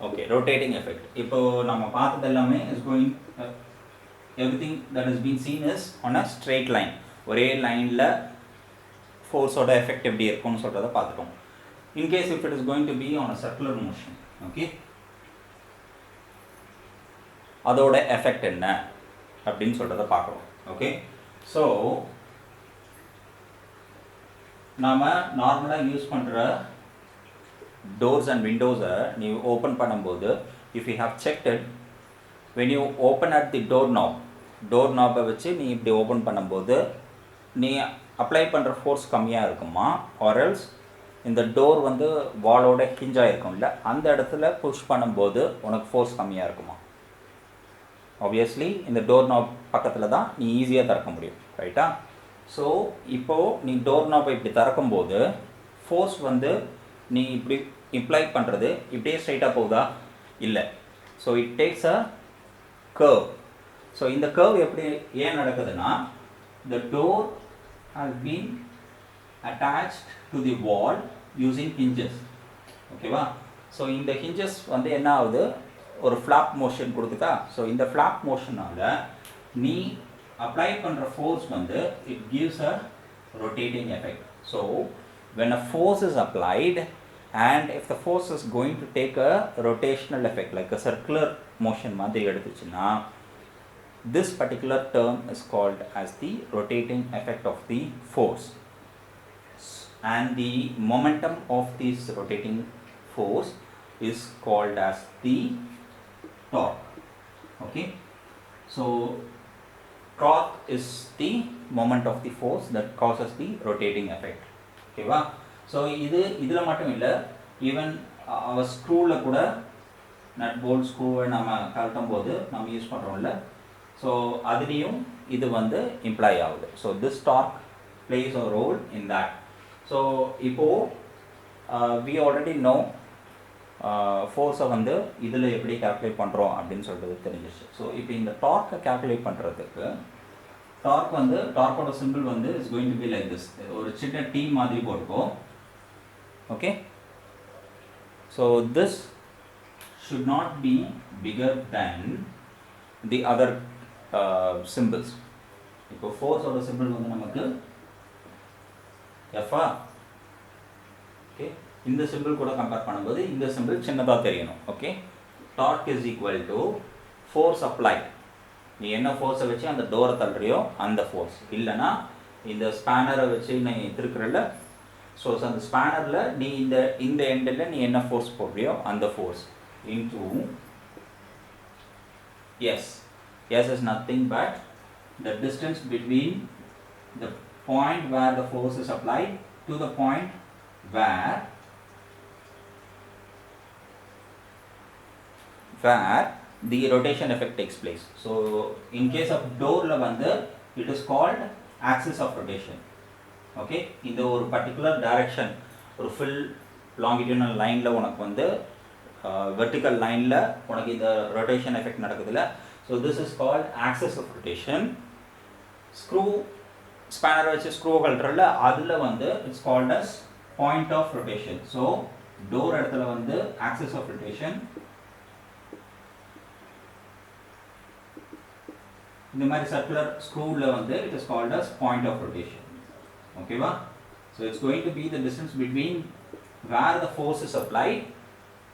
Okay, rotating effect. இப்போ நம்ம பார்த்தது எல்லாமே is going everything that has been seen is on a straight line. ஒரே லைனில் ஃபோர்ஸோட எஃபெக்ட் எப்படி இருக்கும்னு சொல்கிறத பார்த்துட்டோம். In case if it is going to be on a circular motion, okay, அதோட எஃபெக்ட் என்ன அப்படின்னு சொல்கிறத பார்க்குறோம். ஓகே, ஸோ நாம் நார்மலாக யூஸ் பண்ணுற doors and windows நீ ஓப்பன் பண்ணும்போது if you have checked it, when you open at the door knob வச்சு நீ இப்படி ஓப்பன் பண்ணும்போது நீ அப்ளை பண்ணுற ஃபோர்ஸ் கம்மியாக இருக்குமா, ஆர் எல்ஸ் இந்த டோர் வந்து வாலோட ஹிஞ்சாக இருக்கும்ல அந்த இடத்துல புஷ் பண்ணும்போது உனக்கு ஃபோர்ஸ் கம்மியாக இருக்குமா? ஆப்வியஸ்லி இந்த டோர் நாப் பக்கத்தில் தான் நீ ஈஸியாக திறக்க முடியும், ரைட்டா? ஸோ இப்போது நீ டோர் நாப்பை இப்படி திறக்கும்போது ஃபோர்ஸ் வந்து நீ இப்படி இம்ப்ளை பண்ணுறது இப்படியே ஸ்ட்ரைட்டாக போகுதா? இல்லை. So it takes a curve. So இந்த கர்வ் எப்படி ஏன் நடக்குதுன்னா, the door has been attached to the wall using hinges. ஓகேவா? ஸோ இந்த hinges வந்து என்ன ஆகுது, ஒரு ஃப்ளாப் மோஷன் கொடுக்குதா? ஸோ இந்த ஃப்ளாப் மோஷனால் நீ அப்ளை பண்ணுற ஃபோர்ஸ் வந்து it gives a rotating effect. So when a force is applied and if the force is going to take a rotational effect like a circular motion மாதிரி எடுத்துச்சுன்னா, this particular term is called as the rotating effect of the force, and the momentum of this rotating force is called as the torque. Okay, so torque is the moment of the force that causes the rotating effect. ஓகேவா? So இதில் மட்டும் இல்லை, even அவள் ஸ்க்ரூவில் கூட nut bolt ஸ்க்ரூவை நம்ம கழட்டும் போது நம்ம use பண்ணுறோம்ல, so அதுலேயும் இது வந்து இம்ப்ளாய் ஆகுது. So this torque place a role in that. So இப்போது வி ஆல்ரெடி நோ ஃபோர்ஸை வந்து இதில் எப்படி கால்குலேட் பண்ணுறோம் அப்படின்னு சொல்கிறது தெரிஞ்சிச்சு. ஸோ இப்போ இந்த டார்க்கை கால்குலேட் பண்ணுறதுக்கு டார்க் வந்து டார்க்கோட சிம்பிள் வந்து is going to be like this. ஒரு சின்ன டீ மாதிரி போட்டுக்கோ. Okay, so this should not be bigger than the other symbols. இப்போ ஃபோர்ஸோட சிம்பிள் வந்து நமக்கு எஃப்ஆ. ஓகே, இந்த சிம்பிள் கூட கம்பேர் பண்ணும்போது இந்த சிம்பிள் சின்னதாக தெரியணும். Okay, torque is equal to force applied. நீ என்ன ஃபோர்ஸை வச்சு அந்த டோரை தள்ளுறியோ அந்த ஃபோர்ஸ், இல்லைனா இந்த ஸ்பேனரை வச்சு நீ திருக்குறல, ஸோ அந்த ஸ்பேனரில் நீ இந்த எண்டில் நீ என்ன ஃபோர்ஸ் போடுறியோ அந்த force into S. S is nothing but the distance between the point where the force is applied to the point where the rotation effect takes place. So in case of door la vandu it is called axis of rotation. Okay, இந்த ஒரு particular direction ஒரு full longitudinal line la உனக்கு வந்து vertical line la உனக்கு இந்த rotation effect நடக்குதுல, so this is called axis of rotation. screw spanner வச்சு screw கழற்றல அதுல வந்து it's called as point of rotation. so door இடத்துல வந்து axis of rotation, இந்த மாதிரி circular screwல வந்து it is called as point of rotation. okay va? So it's going to be the distance between where the force is applied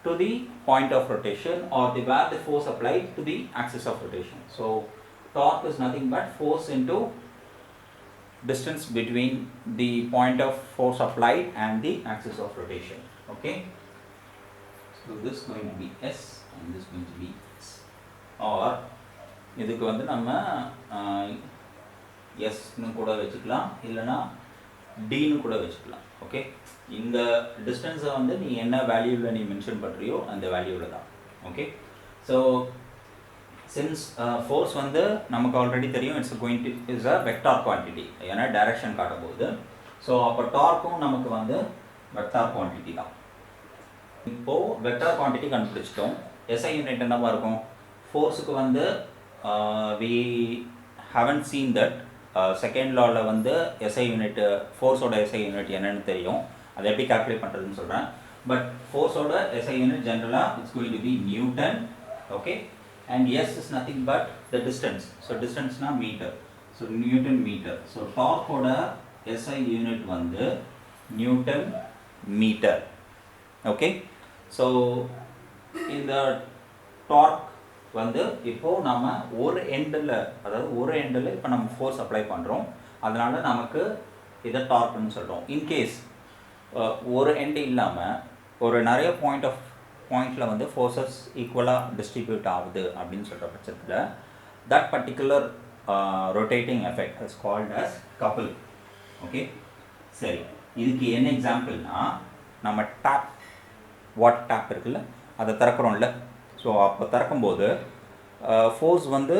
to the point of rotation or where the force applied to the axis of rotation. So torque is nothing but force into distance between the point of force applied and the axis of rotation. Okay, so this is going to be S and this is going to be S. or இதுக்கு வந்து நம்ம எஸ்ன்னு கூட வச்சுக்கலாம், இல்லைனா டின்னு கூட வச்சுக்கலாம். Okay, இந்த டிஸ்டன்ஸை வந்து நீ என்ன வேல்யூவில் நீ மென்ஷன் பண்ணுறியோ அந்த வேல்யூவில் தான். ஓகே, ஸோ சின்ஸ் ஃபோர்ஸ் வந்து நமக்கு ஆல்ரெடி தெரியும் it's going to is a vector quantity, ஏன்னா டைரக்ஷன் காட்டும் போது. ஸோ அப்போ டார்க்கும் நமக்கு வந்து வெக்டார் குவான்டிட்டி தான். இப்போது வெக்டார் குவான்டிட்டி கண்டுபிடிச்சிட்டோம். எஸ்ஐ யூனிட் என்னவா இருக்கும்? ஃபோர்ஸுக்கு வந்து we haven't seen that second லாவில் வந்து எஸ்ஐ யூனிட் ஃபோர்ஸோட எஸ்ஐ யூனிட் என்னென்னு தெரியும், அதை எப்படி கால்குலேட் பண்ணுறதுன்னு சொல்கிறேன். but force order SI unit generally it's going to be Newton, okay, and S is nothing but the distance, so distance na meter, so Newton meter, so torque order SI unit வந்து Newton meter, okay. So இந்த torque வந்து இப்போ நாம ஒரு எண்டில், அதாவது ஒரு எண்டில் இப்போ நம்ம ஃபோர்ஸ் அப்ளை பண்ணுறோம், அதனால நமக்கு இதை டார்க்னு சொல்கிறோம். இன்கேஸ் ஒரு எண்டு இல்லாமல் ஒரு நிறைய பாயிண்டில் வந்து ஃபோர்ஸஸ் ஈக்குவலாக டிஸ்ட்ரிபியூட் ஆகுது அப்படின்னு சொல்கிற பட்சத்தில் that particular rotating effect is called as couple, okay. சரி, இதுக்கு என்ன எக்ஸாம்பிள்னா நம்ம டேப், வாட்டர் டேப் இருக்குல்ல, அதை திறக்கிறோம்ல, ஸோ அப்போ திறக்கும்போது ஃபோர்ஸ் வந்து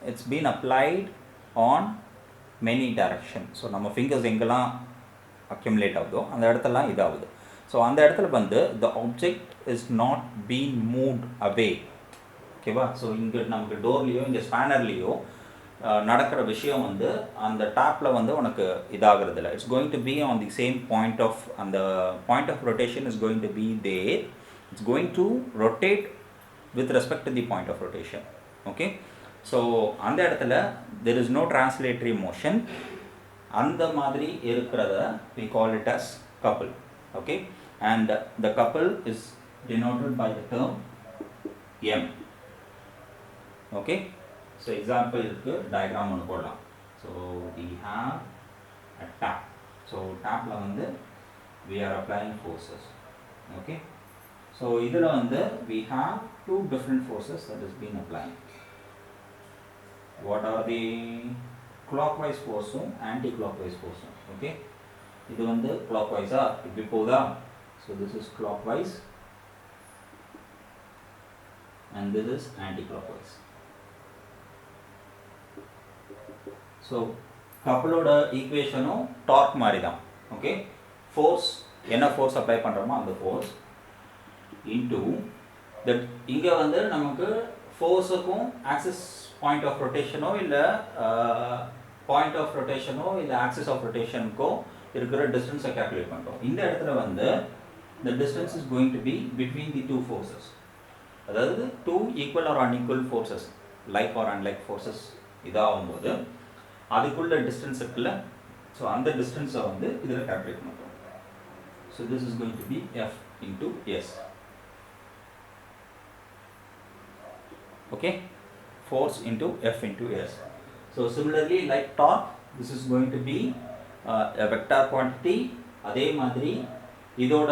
it's been applied on many direction. So நம்ம ஃபிங்கர்ஸ் எங்கெல்லாம் அக்யூமுலேட் ஆகுதோ அந்த இடத்துலலாம் இதாகுது. ஸோ அந்த இடத்துல வந்து the object is not been moved away, ஓகேவா. ஸோ இங்கே நமக்கு டோர்லேயோ இங்கே ஸ்பேனர்லேயோ நடக்கிற விஷயம் வந்து அந்த டேப்பில் வந்து உனக்கு இதாகிறது இல்லை. It's going to be on the same point of, அந்த point of rotation is going to be there, it's going to rotate with respect to the point of rotation, okay. So அந்த இடத்துல there is no translatory motion, அந்த மாதிரி இருக்கிறத we call it as couple, okay, and the couple is denoted by the term M, okay. So example இருக்கு, diagram ஒன்று போடலாம். So we have a tap, so tapல வந்து we are applying forces, okay. So இதில் வந்து we have two different forces that is being applied. What are the clockwise force and anti-clockwise force, okay. இது வந்து clockwise இப்படி போதா, so this is clockwise and this is anti-clockwise. So கப்பலோட ஈக்குவேஷனும் torque மாதிரி தான், ஓகே. ஃபோர்ஸ் என்ன force apply பண்ணுறோமோ அந்த ஃபோர்ஸ் into that, இங்கே வந்து நமக்கு ஃபோர்ஸுக்கும் ஆக்சிஸ் பாயிண்ட் ஆஃப் ரொட்டேஷனோ இல்லை பாயிண்ட் ஆஃப் ரொட்டேஷனோ இல்லை ஆக்சிஸ் ஆஃப் ரொட்டேஷனுக்கோ இருக்கிற டிஸ்டன்ஸை கேல்குலேட் பண்ணுறோம். இந்த இடத்துல வந்து the distance is going to be between the two forces, அதாவது two equal or unequal forces, like or unlike forces இதாகும்போது அதுக்குள்ள டிஸ்டன்ஸ் இருக்குல்ல, ஸோ அந்த டிஸ்டன்ஸை வந்து இதில் கேல்குலேட் பண்ணுறோம். So this is going to be F into S, okay, force into F into S. So similarly like torque, this is going to be a vector quantity, அதே மாதிரி இதோட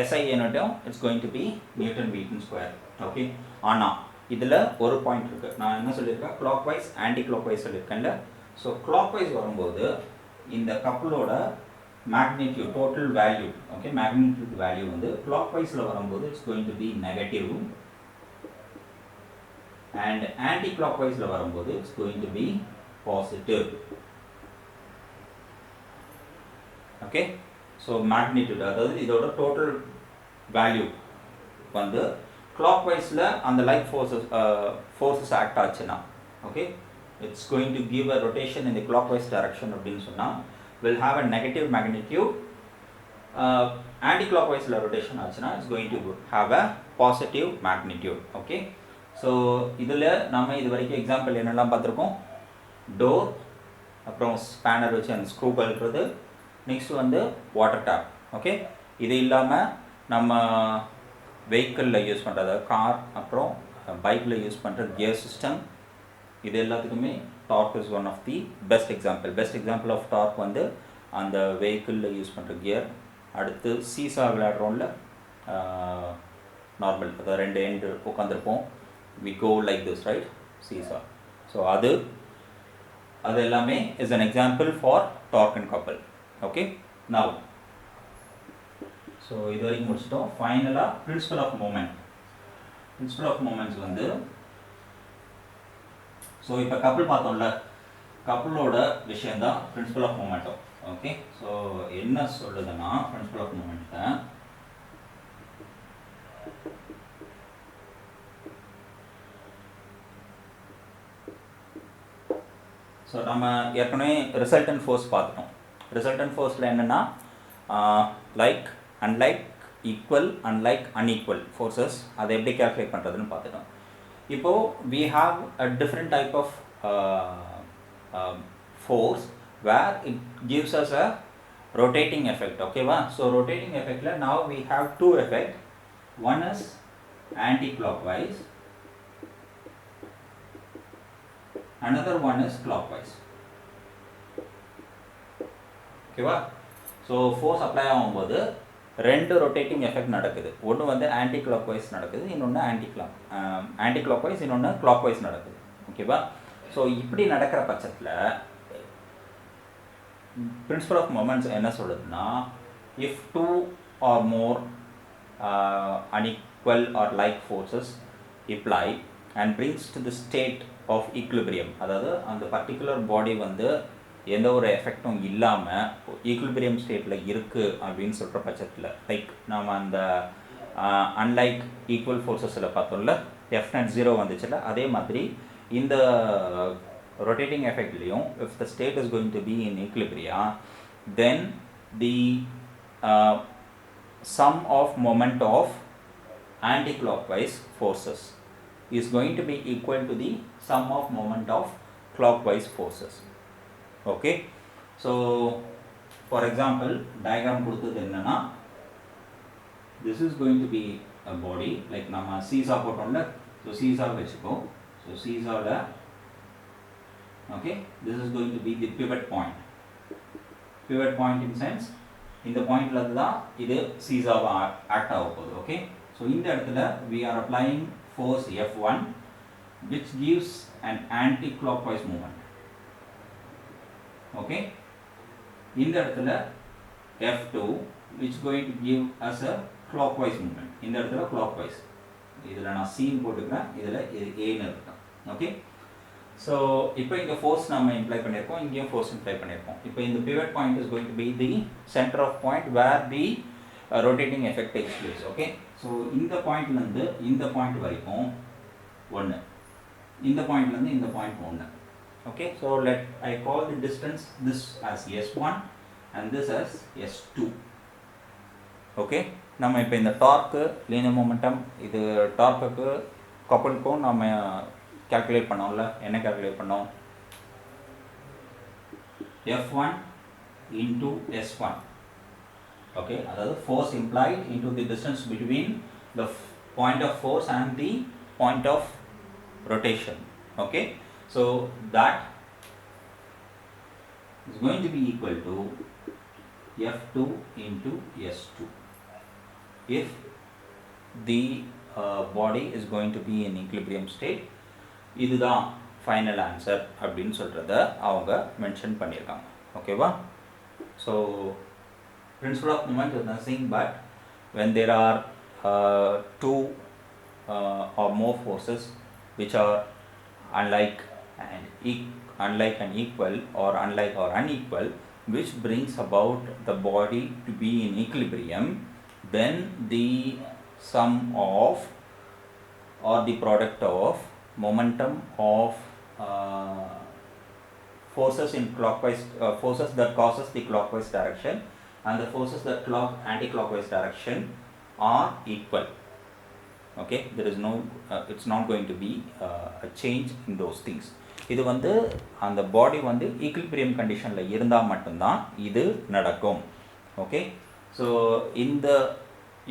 SI யூனிட்டும் it's going to be Newton meter square, okay. ஆனால் இதில் ஒரு point இருக்குது, நான் என்ன சொல்லியிருக்கேன், clockwise anti clockwise சொல்லியிருக்கேன்ல. ஸோ clockwise வரும்போது இந்த கப்பலோட magnitude, total value, okay, magnitude value வந்து clockwise-ல வரும்போது it's going to be negative, and anti-clockwise-ல வரும்போது it's going to be positive, okay. So magnitude, அதாவது இதோட total value வந்து clockwise-ல அந்த like forces act ஆச்சுன்னா, okay, it's going to give a rotation in the clockwise direction அப்படின்னு சொன்னா will have a negative magnitude. Anti-clockwise rotation ஆச்சுன்னா it's going to have a positive magnitude, okay. So இதில் நம்ம இது வரைக்கும் எக்ஸாம்பிள் என்னெல்லாம் பார்த்துருக்கோம், டோர், அப்புறம் ஸ்பேனர் வச்சு அந்த ஸ்க்ரூ கழட்டுறது, நெக்ஸ்ட் வந்து வாட்டர் டேப், ஓகே. இது இல்லாமல் நம்ம வெஹிக்கிளில் யூஸ் பண்ணுறது கார், அப்புறம் பைக்கில் யூஸ் பண்ணுற கியர் சிஸ்டம், இது எல்லாத்துக்குமே torque is one of the best example. Best example of torque வந்து அந்த வெஹிக்கிளில் யூஸ் பண்ணுற கியர். அடுத்து சீசா விளையாடுறோம்ல, நார்மல், அதாவது ரெண்டு எண்டு உட்காந்துருப்போம், we go like this, right, seesaw. So அது எல்லாமே is an example for torque and couple, okay. Now so இது வரைக்கும் முடிச்சிட்டோம். ஃபைனலாக பிரின்சிபல் ஆஃப் மூமெண்ட். பிரின்சிபல் ஆஃப் மூமெண்ட்ஸ் வந்து, ஸோ இப்போ கப்பல் பார்த்தோம்ல, கப்பலோட விஷயந்தான் பிரின்சிபல் ஆஃப் மூமெண்ட்டும், ஓகே. ஸோ என்ன சொல்லுதுன்னா பிரின்சிபல் ஆஃப் மூமெண்ட்டை ஸோ நம்ம ஏற்கனவே ரிசல்டன்ட் ஃபோர்ஸ் பார்த்துட்டோம். ரிசல்டன்ட் ஃபோர்ஸில் என்னென்னா like unlike equal, unlike unequal forces அதை எப்படி calculate பண்ணுறதுன்னு பார்த்துட்டோம். இப்போது we have a different type of force where it gives us a rotating effect. ஓகேவா? So rotating effectல now we have two effects. One is anti-clockwise, another one is clockwise. ஓகேவா? So force apply ஆகும்போது ரெண்டு rotating effect நடக்குது. ஒன்று வந்து anti clockwise நடக்குது, இன்னொன்று anti clockwise, இன்னொன்று கிளாக்வைஸ் நடக்குது. ஓகேவா? ஸோ இப்படி நடக்கிற பட்சத்தில் பிரின்சிபல் ஆஃப் மொமெண்ட்ஸ் என்ன சொல்லுதுன்னா, if two or more unequal or like forces apply and brings to the state of equilibrium, அதாவது அந்த பர்டிகுலர் பாடி வந்து எந்த ஒரு எஃபெக்டும் இல்லாமல் ஈக்குலிபிரியம் ஸ்டேட்டில் இருக்குது அப்படின்னு சொல்கிற பட்சத்தில், லைக் நாம் அந்த அன்லைக் ஈக்குவல் ஃபோர்ஸஸில் பார்த்தோம்ல, F0 0 வந்துச்சுல, அதே மாதிரி இந்த ரொட்டேட்டிங் எஃபெக்ட்லேயும் if the state is going to be in equilibrium, then the sum of moment of anti-clockwise forces is going to be equal to the sum of moment of clockwise forces. Okay, so for example diagram கொடுத்தது என்னன்னா, this is going to be a body, like நம்ம seesaw போட்டோம்ல, so seesaw வெச்சுக்கோ. so seesaw ல okay, this is going to be the pivot point. pivot point in sense இந்த பாயிண்ட்ல தான் இது சீசாவா act ஆக போகுது. ஓகே, ஸோ இந்த இடத்துல we are applying force F1 which gives an anti-clockwise movement. Okay, இந்த இடத்துல F2 which going to give us a clockwise movement. இந்த இடத்துல clockwise, இதில் நான் C போட்டுக்கிறேன், இதில் இது Aன்னு இருக்கேன். ஓகே, ஸோ இப்போ இங்கே ஃபோர்ஸ் நம்ம இம்ப்ளை பண்ணியிருக்கோம், இங்கேயும் ஃபோர்ஸ் இம்ப்ளை பண்ணியிருக்கோம். இப்போ இந்த pivot point is going to be the center of point where the rotating effect takes place. Okay, so இந்த பாயிண்ட்லேருந்து இந்த பாயிண்ட் வரைக்கும் ஒன்று, இந்த பாயிண்ட்லேருந்து இந்த பாயிண்ட் ஒன்று. Okay, so let I call the distance this as S1 and this as S2. Okay, நம்ம இப்போ இந்த டார்க்கு, லீனியர் மொமெண்டம், இது டார்க்குக்கு கப்பலுக்கும் நம்ம calculate பண்ணோம்ல, என்ன calculate பண்ணோம்? F1 into S1. Okay, அதாவது force implied into the distance between the point of force and the point of rotation. Okay, so that is going to be equal to F2 into S2 if the body is going to be in equilibrium state. இதுதான் final answer அப்படின்னு சொல்கிறத அவங்க mention பண்ணியிருக்காங்க. ஓகேவா? So principle of moment is nothing but when there are two or more forces which are unlike and equal or unlike or unequal, which brings about the body to be in equilibrium, then the sum of or the product of momentum of forces in clockwise forces that causes the clockwise direction and the forces that anti-clockwise direction are equal. Okay, there is no it's not going to be a change in those things. இது வந்து அந்த பாடி வந்து equilibrium கண்டிஷனில் இருந்தால் மட்டும்தான் இது நடக்கும். Okay, so இந்த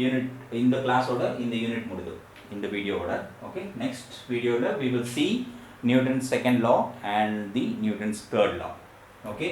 யூனிட், இந்த கிளாஸோட இந்த யூனிட் முடியுது இந்த வீடியோவோட. ஓகே, நெக்ஸ்ட் வீடியோவில் we will see Newton's second law and the Newton's third law. Okay.